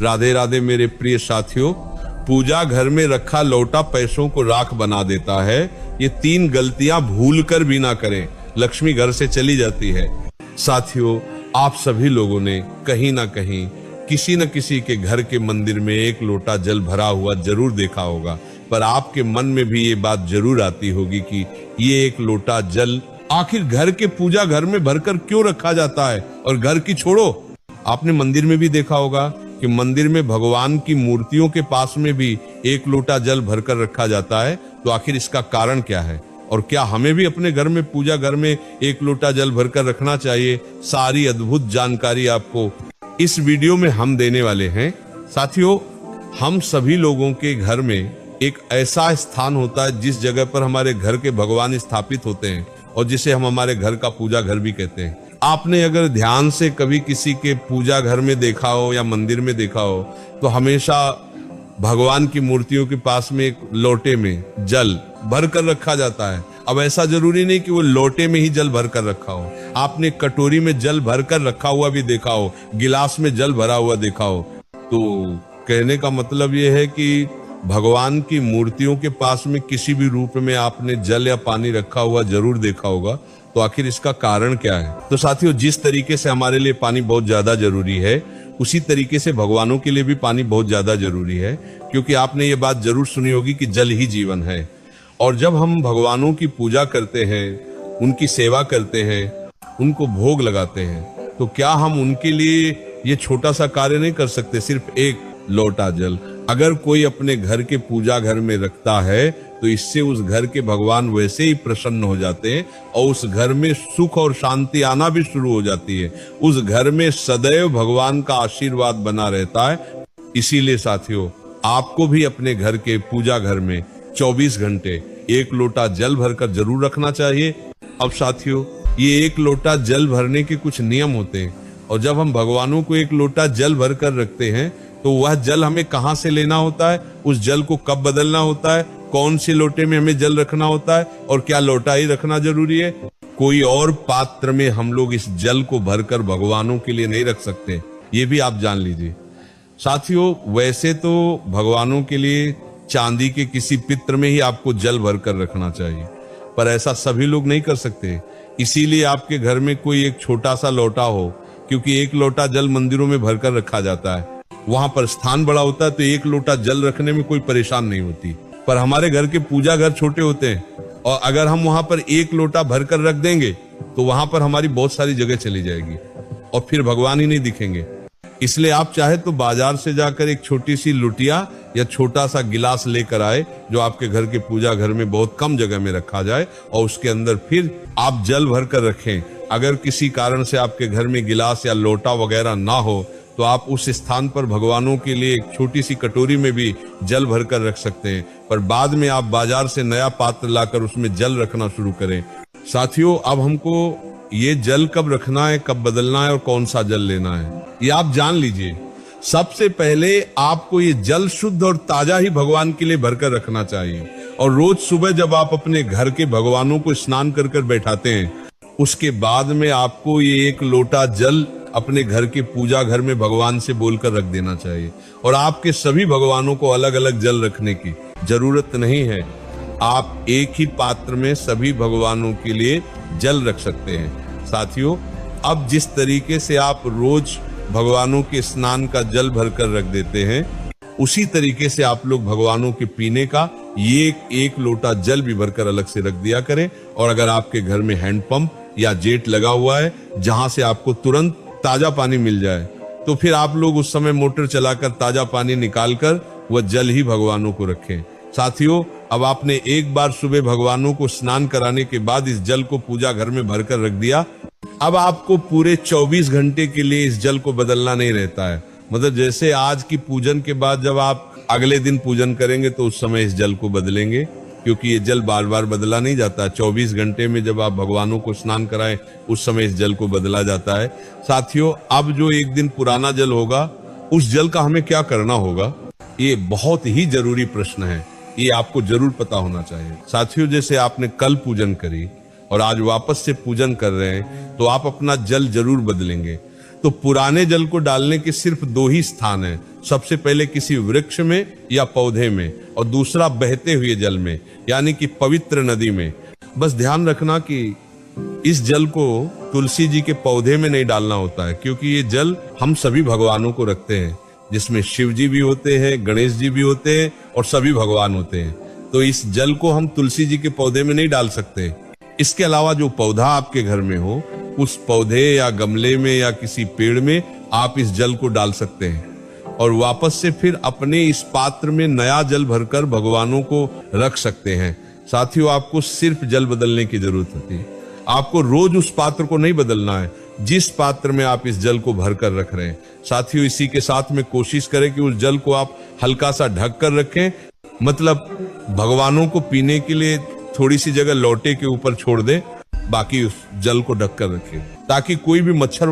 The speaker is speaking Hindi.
राधे राधे मेरे प्रिय साथियों। पूजा घर में रखा लौटा पैसों को राख बना देता है। ये 3 गलतियां भूल कर भी ना करें, लक्ष्मी घर से चली जाती है। साथियों, आप सभी लोगों ने कहीं ना कहीं किसी न किसी के घर के मंदिर में 1 लोटा जल भरा हुआ जरूर देखा होगा, पर आपके मन में भी ये बात जरूर आती होगी कि ये 1 लोटा जल आखिर घर के पूजा घर में भरकर क्यों रखा जाता है। और घर की छोड़ो, आपने मंदिर में भी देखा होगा कि मंदिर में भगवान की मूर्तियों के पास में भी 1 लोटा जल भरकर रखा जाता है। तो आखिर इसका कारण क्या है, और क्या हमें भी अपने घर में पूजा घर में 1 लोटा जल भरकर रखना चाहिए? सारी अद्भुत जानकारी आपको इस वीडियो में हम देने वाले हैं। साथियों, हम सभी लोगों के घर में एक ऐसा स्थान होता है जिस जगह पर हमारे घर के भगवान स्थापित होते हैं और जिसे हम हमारे घर का पूजा घर भी कहते हैं। आपने अगर ध्यान से कभी किसी के पूजा घर में देखा हो या मंदिर में देखा हो तो हमेशा भगवान की मूर्तियों के पास में एक लोटे में जल भर कर रखा जाता है। अब ऐसा जरूरी नहीं कि वो लोटे में ही जल भर कर रखा हो, आपने कटोरी में जल भर कर रखा हुआ भी देखा हो, गिलास में जल भरा हुआ देखा हो। तो कहने का मतलब ये है कि भगवान की मूर्तियों के पास में किसी भी रूप में आपने जल या पानी रखा हुआ जरूर देखा होगा। तो आखिर इसका कारण क्या है? तो साथियों, जिस तरीके से हमारे लिए पानी बहुत ज्यादा जरूरी है, उसी तरीके से भगवानों के लिए भी पानी बहुत ज्यादा जरूरी है। क्योंकि आपने ये बात जरूर सुनी होगी कि जल ही जीवन है। और जब हम भगवानों की पूजा करते हैं, उनकी सेवा करते हैं, उनको भोग लगाते हैं, तो क्या हम उनके लिए ये छोटा सा कार्य नहीं कर सकते? सिर्फ 1 लोटा जल अगर कोई अपने घर के पूजा घर में रखता है तो इससे उस घर के भगवान वैसे ही प्रसन्न हो जाते हैं और उस घर में सुख और शांति आना भी शुरू हो जाती है। उस घर में सदैव भगवान का आशीर्वाद बना रहता है। इसीलिए साथियों, आपको भी अपने घर के पूजा घर में 24 घंटे 1 लोटा जल भरकर जरूर रखना चाहिए। अब साथियों, ये 1 लोटा जल भरने के कुछ नियम होते हैं, और जब हम भगवानों को 1 लोटा जल भरकर रखते हैं तो वह जल हमें कहाँ से लेना होता है, उस जल को कब बदलना होता है, कौन से लोटे में हमें जल रखना होता है, और क्या लोटा ही रखना जरूरी है? कोई और पात्र में हम लोग इस जल को भरकर भगवानों के लिए नहीं रख सकते, ये भी आप जान लीजिए। साथियों, वैसे तो भगवानों के लिए चांदी के किसी पित्र में ही आपको जल भरकर रखना चाहिए, पर ऐसा सभी लोग नहीं कर सकते। इसीलिए आपके घर में कोई एक छोटा सा लोटा हो, क्योंकि 1 लोटा जल मंदिरों में भरकर रखा जाता है, वहां पर स्थान बड़ा होता है, तो 1 लोटा जल रखने में कोई परेशान नहीं होती। पर हमारे घर के पूजा घर छोटे होते हैं, और अगर हम वहां पर 1 लोटा भरकर रख देंगे तो वहां पर हमारी बहुत सारी जगह चली जाएगी और फिर भगवान ही नहीं दिखेंगे। इसलिए आप चाहे तो बाजार से जाकर एक छोटी सी लुटिया या छोटा सा गिलास लेकर आए, जो आपके घर के पूजा घर में बहुत कम जगह में रखा जाए, और उसके अंदर फिर आप जल भरकर रखें। अगर किसी कारण से आपके घर में गिलास या लोटा वगैरह ना हो तो आप उस स्थान पर भगवानों के लिए एक छोटी सी कटोरी में भी जल भरकर रख सकते हैं, पर बाद में आप बाजार से नया पात्र लाकर उसमें जल रखना शुरू करें। साथियों, अब हमको ये जल कब रखना है, कब बदलना है और कौन सा जल लेना है, ये आप जान लीजिए। सबसे पहले आपको ये जल शुद्ध और ताजा ही भगवान के लिए भरकर रखना चाहिए, और रोज सुबह जब आप अपने घर के भगवानों को स्नान कर कर बैठाते हैं, उसके बाद में आपको ये 1 लोटा जल अपने घर के पूजा घर में भगवान से बोलकर रख देना चाहिए। और आपके सभी भगवानों को अलग अलग जल रखने की जरूरत नहीं है, आप एक ही पात्र में सभी भगवानों के लिए जल रख सकते हैं। साथियों, अब जिस तरीके से आप रोज भगवानों के स्नान का जल भरकर रख देते हैं, उसी तरीके से आप लोग भगवानों के पीने का ये 1 लोटा जल भी भरकर अलग से रख दिया करें। और अगर आपके घर में हैंडपंप या जेट लगा हुआ है जहां से आपको तुरंत ताजा पानी मिल जाए, तो फिर आप लोग उस समय मोटर चलाकर ताजा पानी निकालकर वह जल ही भगवानों को रखें। साथियों, अब आपने एक बार सुबह भगवानों को स्नान कराने के बाद इस जल को पूजा घर में भरकर रख दिया, अब आपको पूरे 24 घंटे के लिए इस जल को बदलना नहीं रहता है। मतलब जैसे आज की पूजन के बाद जब आप अगले दिन पूजन करेंगे तो उस समय इस जल को बदलेंगे, क्योंकि ये जल बार बार बदला नहीं जाता। 24 घंटे में जब आप भगवानों को स्नान कराएं उस समय इस जल को बदला जाता है। साथियों, अब जो एक दिन पुराना जल होगा, उस जल का हमें क्या करना होगा, ये बहुत ही जरूरी प्रश्न है, ये आपको जरूर पता होना चाहिए। साथियों, जैसे आपने कल पूजन करी और आज वापस से पूजन कर रहे हैं, तो आप अपना जल जरूर बदलेंगे। तो पुराने जल को डालने के सिर्फ 2 ही स्थान हैं, सबसे पहले किसी वृक्ष में या पौधे में, और दूसरा बहते हुए जल में, यानी कि पवित्र नदी में। बस ध्यान रखना कि इस जल को तुलसी जी के पौधे में नहीं डालना होता है, क्योंकि ये जल हम सभी भगवानों को रखते हैं, जिसमें शिव जी भी होते हैं, गणेश जी भी होते हैं और सभी भगवान होते हैं। तो इस जल को हम तुलसी जी के पौधे में नहीं डाल सकते। इसके अलावा जो पौधा आपके घर में हो, उस पौधे या गमले में या किसी पेड़ में आप इस जल को डाल सकते हैं और वापस से फिर अपने इस पात्र में नया जल भरकर भगवानों को रख सकते हैं। साथियों, आपको सिर्फ जल बदलने की जरूरत होती है। आपको रोज उस पात्र को नहीं बदलना है जिस पात्र में आप इस जल को भरकर रख रहे हैं। साथियों, इसी के साथ में कोशिश करें कि उस जल को आप हल्का सा ढक कर रखें, मतलब भगवानों को पीने के लिए थोड़ी सी जगह लोटे के ऊपर छोड़ दें, बाकी उस जल को ढक कर रखें ताकि कोई भी मच्छर